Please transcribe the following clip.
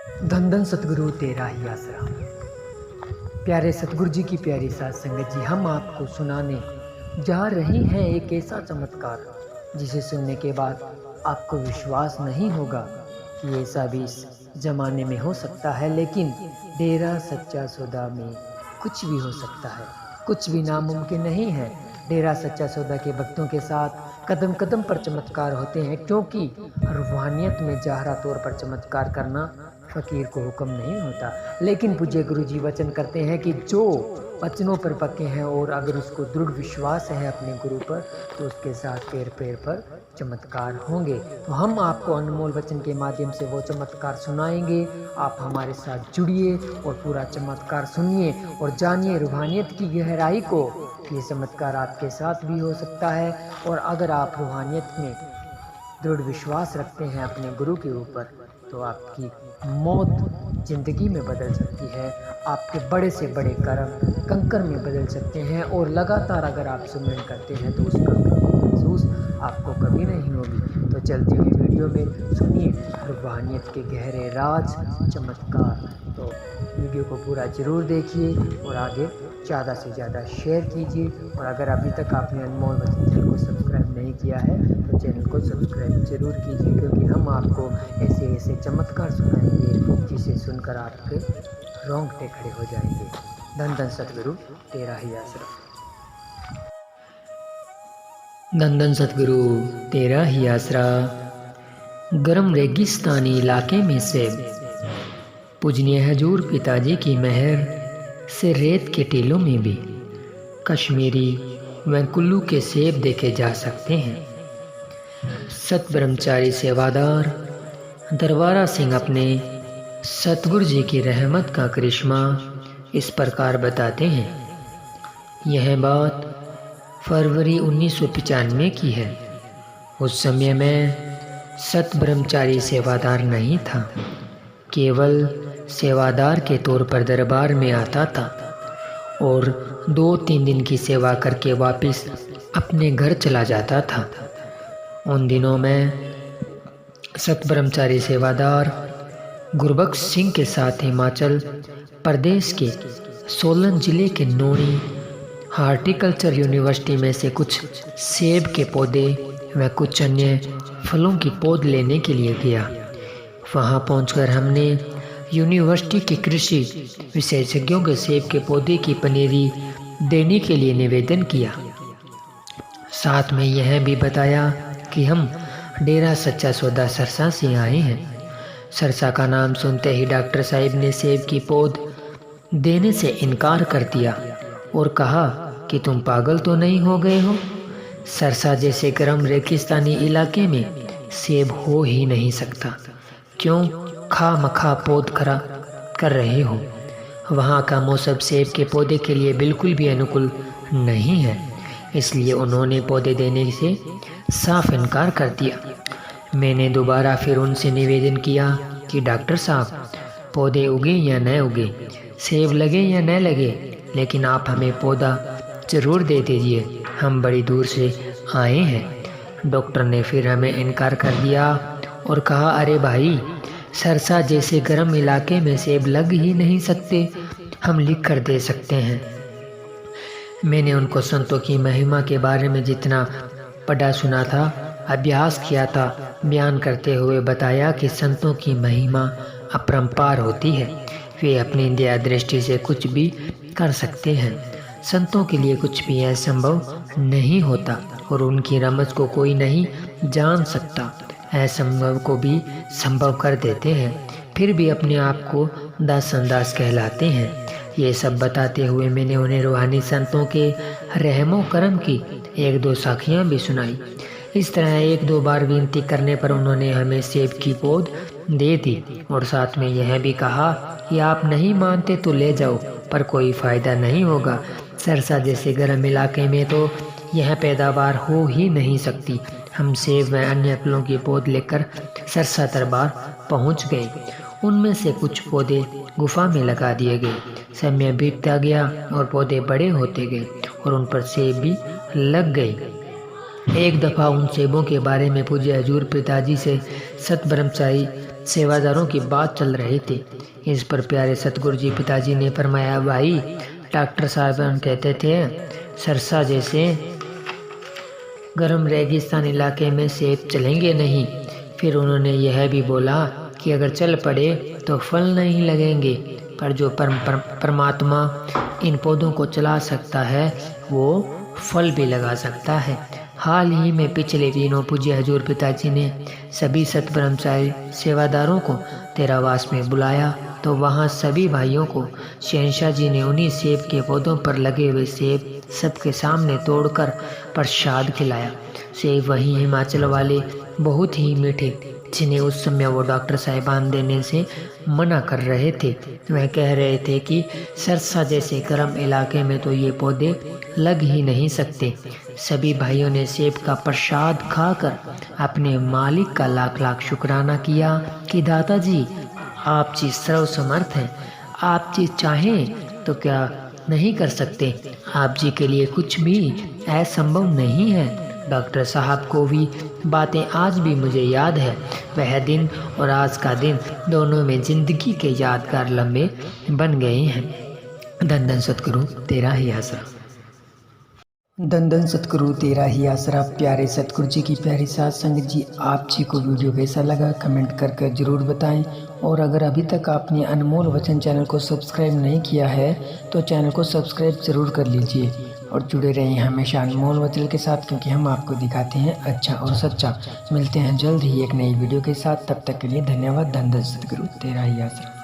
धन धन सतगुरु तेरा ही आसरा। प्यारे सतगुरु जी की प्यारी साथ संगत जी, हम आपको सुनाने जा रहे हैं एक ऐसा चमत्कार जिसे सुनने के बाद आपको विश्वास नहीं होगा कि ऐसा भी इस जमाने में हो सकता है। लेकिन डेरा सच्चा सौदा में कुछ भी हो सकता है, कुछ भी नामुमकिन नहीं है। डेरा सच्चा सौदा के भक्तों के साथ कदम कदम पर चमत्कार होते हैं, क्योंकि रूहानियत में जाहरा तौर पर चमत्कार करना फकीर को हुक्म नहीं होता। लेकिन पूज्य गुरु जी वचन करते हैं कि जो वचनों पर पक्के हैं और अगर उसको दृढ़ विश्वास है अपने गुरु पर, तो उसके साथ पैर पैर पर चमत्कार होंगे। तो हम आपको अनमोल वचन के माध्यम से वो चमत्कार सुनाएंगे। आप हमारे साथ जुड़िए और पूरा चमत्कार सुनिए और जानिए रूहानियत की गहराई को। ये चमत्कार आपके साथ भी हो सकता है, और अगर आप रूहानियत में दृढ़ विश्वास रखते हैं अपने गुरु के ऊपर, तो आपकी मौत जिंदगी में बदल सकती है। आपके बड़े से बड़े कर्म कंकर में बदल सकते हैं, और लगातार अगर आप सुमिरन करते हैं तो उसका महसूस आपको कभी नहीं होगी। तो चलते हुए वीडियो में सुनिए रूहानियत के गहरे राज चमत्कार। तो वीडियो को पूरा ज़रूर देखिए और आगे ज़्यादा से ज़्यादा शेयर कीजिए। और अगर अभी तक आपने अनमोल वचन चैनल को सब्सक्राइब नहीं किया है तो चैनल को सब्सक्राइब जरूर कीजिए, क्योंकि हम आपको ऐसे ऐसे चमत्कार सुनाएंगे जिसे सुनकर आपके रोंगटे खड़े हो जाएंगे। धन धन सतगुरु तेरा ही आसरा। धन धन सतगुरु तेरा ही आसरा। गर्म रेगिस्तानी इलाके में से पूजनीय हजूर पिताजी की मेहर से रेत के टीलों में भी कश्मीरी व कुल्लू के सेब देखे जा सकते हैं। सत ब्रह्मचारी सेवादार दरबारा सिंह अपने सतगुरु जी की रहमत का करिश्मा इस प्रकार बताते हैं। यह बात फरवरी 1995 की है। उस समय मैं सत ब्रह्मचारी सेवादार नहीं था, केवल सेवादार के तौर पर दरबार में आता था और 2-3 दिन की सेवा करके वापस अपने घर चला जाता था। उन दिनों में सत ब्रह्मचारी सेवादार गुरबख्श सिंह के साथ हिमाचल प्रदेश के सोलन जिले के नोनी हार्टिकल्चर यूनिवर्सिटी में से कुछ सेब के पौधे व कुछ अन्य फलों की पौध लेने के लिए गया। वहां पहुंचकर हमने यूनिवर्सिटी के कृषि विशेषज्ञों के सेब के पौधे की पनीरी देने के लिए निवेदन किया। साथ में यह भी बताया कि हम डेरा सच्चा सौदा सरसा से आए हैं। सरसा का नाम सुनते ही डॉक्टर साहिब ने सेब की पौध देने से इनकार कर दिया और कहा कि तुम पागल तो नहीं हो गए हो। सरसा जैसे गर्म रेगिस्तानी इलाके में सेब हो ही नहीं सकता, क्यों खा मखा पौध खरा कर रहे हो। वहाँ का मौसम सेब के पौधे के लिए बिल्कुल भी अनुकूल नहीं है, इसलिए उन्होंने पौधे देने से साफ इनकार कर दिया। मैंने दोबारा फिर उनसे निवेदन किया कि डॉक्टर साहब, पौधे उगे या न उगे, सेब लगे या न लगे, लेकिन आप हमें पौधा ज़रूर दे दीजिए, हम बड़ी दूर से आए हैं। डॉक्टर ने फिर हमें इनकार कर दिया और कहा, अरे भाई, सरसा जैसे गर्म इलाके में सेब लग ही नहीं सकते, हम लिख कर दे सकते हैं। मैंने उनको संतों की महिमा के बारे में जितना पढ़ा सुना था, अभ्यास किया था, बयान करते हुए बताया कि संतों की महिमा अपरंपार होती है। वे अपनी दया दृष्टि से कुछ भी कर सकते हैं। संतों के लिए कुछ भी असंभव नहीं होता और उनकी रमज को कोई नहीं जान सकता। असंभव को भी संभव कर देते हैं, फिर भी अपने आप को दास अंदाज कहलाते हैं। ये सब बताते हुए मैंने उन्हें रूहानी संतों के रहमो करम की 1-2 साखियाँ भी सुनाई। इस तरह 1-2 बार विनती करने पर उन्होंने हमें सेब की पौध दे दी और साथ में यह भी कहा कि आप नहीं मानते तो ले जाओ, पर कोई फ़ायदा नहीं होगा। सरसा जैसे गर्म इलाके में तो यह पैदावार हो ही नहीं सकती। हम सेब व अन्य फलों की पौध लेकर सरसा दरबार पहुंच गए। उनमें से कुछ पौधे गुफा में लगा दिए गए। समय बीतता गया और पौधे बड़े होते गए और उन पर सेब भी लग गए। एक दफ़ा उन सेबों के बारे में पूज्य हजूर पिताजी से सत ब्रह्मचारी सेवादारों की बात चल रही थी। इस पर प्यारे सतगुरु जी पिताजी ने फरमाया, भाई डॉक्टर साहब कहते थे सरसा जैसे गर्म रेगिस्तान इलाके में सेब चलेंगे नहीं। फिर उन्होंने यह भी बोला कि अगर चल पड़े तो फल नहीं लगेंगे, पर जो परमात्मा इन पौधों को चला सकता है वो फल भी लगा सकता है। हाल ही में पिछले दिनों पूज्य हजूर पिताजी ने सभी सत ब्रह्मचारी सेवादारों को तेरावास में बुलाया, तो वहाँ सभी भाइयों को शहंशाह जी ने उन्हीं सेब के पौधों पर लगे हुए सेब सबके सामने तोड़कर प्रसाद खिलाया। सेब वहीं हिमाचल वाले बहुत ही मीठे, जिन्हें उस समय वो डॉक्टर साहिबान देने से मना कर रहे थे। वह कह रहे थे कि सरसा जैसे गर्म इलाके में तो ये पौधे लग ही नहीं सकते। सभी भाइयों ने सेब का प्रसाद खाकर अपने मालिक का लाख लाख शुक्राना किया कि दादाजी आप जी सर्वसमर्थ हैं, आप जी चाहें तो क्या नहीं कर सकते, आप जी के लिए कुछ भी असंभव नहीं है। डॉक्टर साहब को भी बातें आज भी मुझे याद है। वह दिन और आज का दिन दोनों में ज़िंदगी के यादगार लम्हे बन गए हैं। धन धन सतगुरु तेरा ही आसरा। धन धन सतगुरु तेरा ही आसरा। प्यारे सतगुरु जी की प्यारी साथ संगत जी, आप जी को वीडियो कैसा लगा कमेंट कर ज़रूर बताएं। और अगर अभी तक आपने अनमोल वचन चैनल को सब्सक्राइब नहीं किया है तो चैनल को सब्सक्राइब ज़रूर कर लीजिए और जुड़े रहें हमेशा अनमोल वचन के साथ, क्योंकि हम आपको दिखाते हैं अच्छा और सच्चा। मिलते हैं जल्द ही एक नई वीडियो के साथ, तब तक के लिए धन्यवाद। धन धन सतगुरु तेरा ही आसरा।